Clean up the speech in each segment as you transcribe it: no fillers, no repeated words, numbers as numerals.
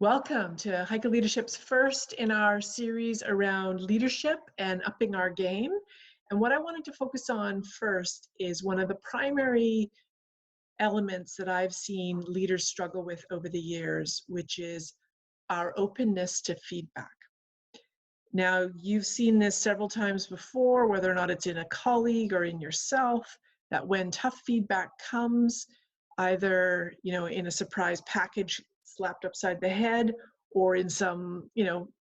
Welcome to Haiku Leadership's first in our series around leadership and upping our game. And what I wanted to focus on first is one of the primary elements that I've seen leaders struggle with over the years, which is our openness to feedback. Now, you've seen this several times before, whether or not it's in a colleague or in yourself, that when tough feedback comes, either in a surprise package slapped upside the head or in some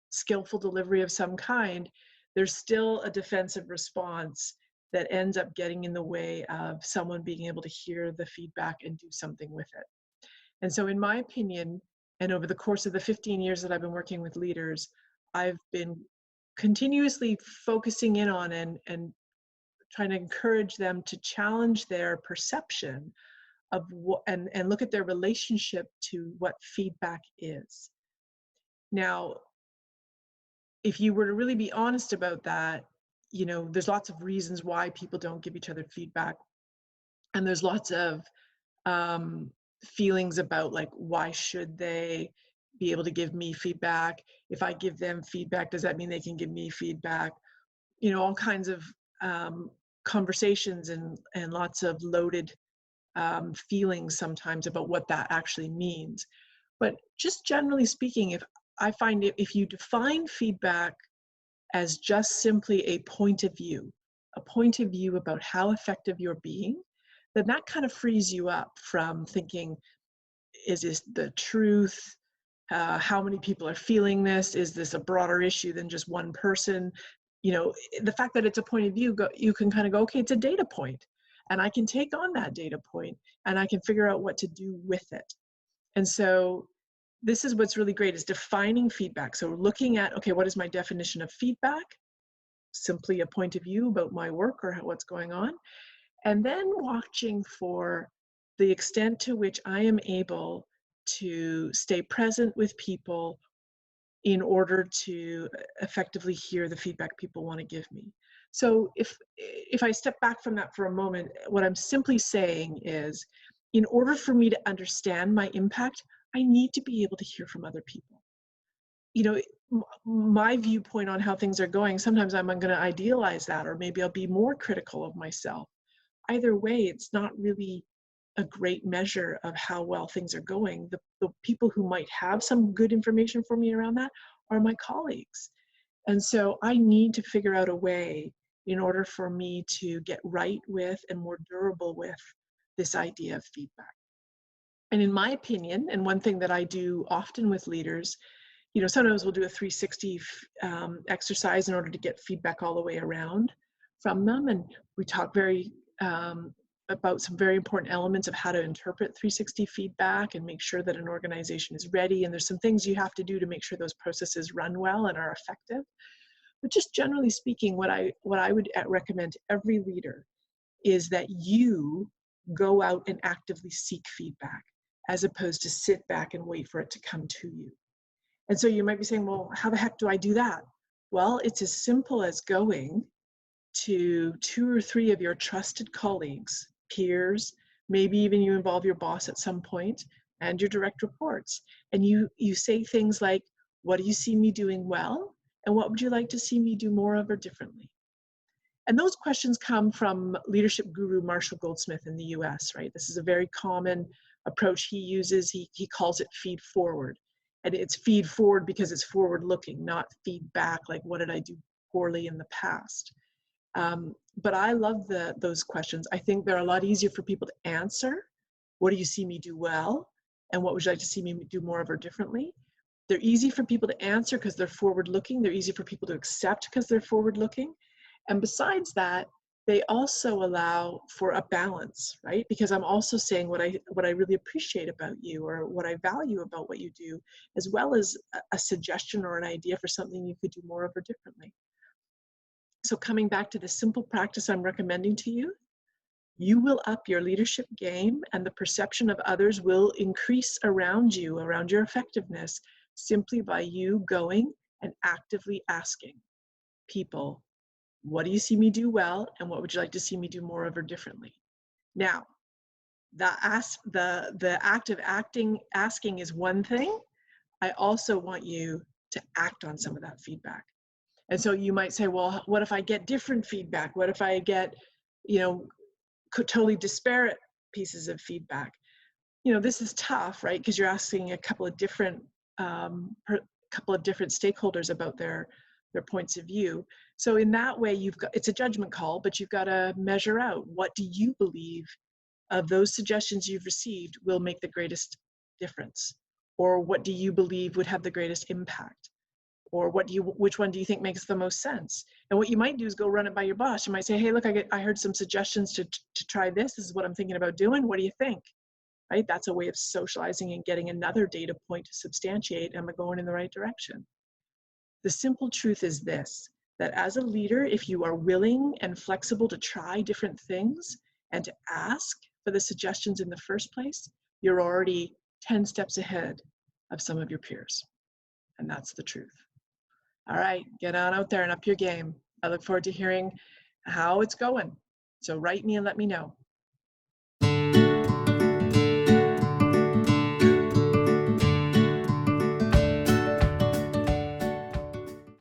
skillful delivery of some kind, there's still a defensive response that ends up getting in the way of someone being able to hear the feedback and do something with it. And so in my opinion, and over the course of the 15 years that I've been working with leaders, I've been continuously focusing in on and trying to encourage them to challenge their perception of what and look at their relationship to what feedback is. Now, if you were to really be honest about that, there's lots of reasons why people don't give each other feedback, and there's lots of feelings about, like, why should they be able to give me feedback? If I give them feedback, does that mean they can give me feedback? All kinds of conversations and lots of loaded feelings sometimes about what that actually means. But just generally speaking, if you define feedback as just simply a point of view about how effective you're being, then that kind of frees you up from thinking, is this the truth? How many people are feeling this? Is this a broader issue than just one person? The fact that it's a point of view, you can kind of go, okay, it's a data point, and I can take on that data point and I can figure out what to do with it. And so this is what's really great, is defining feedback. So looking at, okay, what is my definition of feedback? Simply a point of view about my work or what's going on. And then watching for the extent to which I am able to stay present with people in order to effectively hear the feedback people want to give me. So if I step back from that for a moment, what I'm simply saying is, in order for me to understand my impact, I need to be able to hear from other people. My viewpoint on how things are going, sometimes I'm going to idealize that, or maybe I'll be more critical of myself. Either way, it's not really a great measure of how well things are going. The people who might have some good information for me around that are my colleagues. And so I need to figure out a way in order for me to get right with and more durable with this idea of feedback. And in my opinion, and one thing that I do often with leaders, sometimes we'll do a 360 exercise in order to get feedback all the way around from them. And we talk about some very important elements of how to interpret 360 feedback and make sure that an organization is ready. And there's some things you have to do to make sure those processes run well and are effective. But just generally speaking, what I would recommend to every leader is that you go out and actively seek feedback, as opposed to sit back and wait for it to come to you. And so you might be saying, well, how the heck do I do that? Well, it's as simple as going to 2 or 3 of your trusted colleagues, peers, maybe even you involve your boss at some point, and your direct reports. And you say things like, what do you see me doing well? And what would you like to see me do more of or differently? And those questions come from leadership guru Marshall Goldsmith in the US, right? This is a very common approach he uses. He calls it feed forward. And it's feed forward because it's forward looking, not feedback like, what did I do poorly in the past? But I love those questions. I think they're a lot easier for people to answer. What do you see me do well? And what would you like to see me do more of or differently? They're easy for people to answer because they're forward looking. They're easy for people to accept because they're forward looking. And besides that, they also allow for a balance, right? Because I'm also saying what I really appreciate about you, or what I value about what you do, as well as a suggestion or an idea for something you could do more of or differently. So coming back to the simple practice I'm recommending to you, you will up your leadership game, and the perception of others will increase around you, around your effectiveness, simply by you going and actively asking people, what do you see me do well, and what would you like to see me do more of or differently? Now, the act of asking is one thing. I also want you to act on some of that feedback. And so you might say, well, what if I get different feedback? What if I get, you know, totally disparate pieces of feedback? You know, this is tough, right? Because you're asking a couple of different stakeholders about their points of view. So in that way, it's a judgment call, but you've got to measure out, what do you believe of those suggestions you've received will make the greatest difference, or what do you believe would have the greatest impact, or which one do you think makes the most sense? And what you might do is go run it by your boss. You might say, hey, look, I heard some suggestions to try this. This is what I'm thinking about doing. What do you think? Right? That's a way of socializing and getting another data point to substantiate, am I going in the right direction? The simple truth is this, that as a leader, if you are willing and flexible to try different things and to ask for the suggestions in the first place, you're already 10 steps ahead of some of your peers. And that's the truth. All right, get on out there and up your game. I look forward to hearing how it's going. So write me and let me know.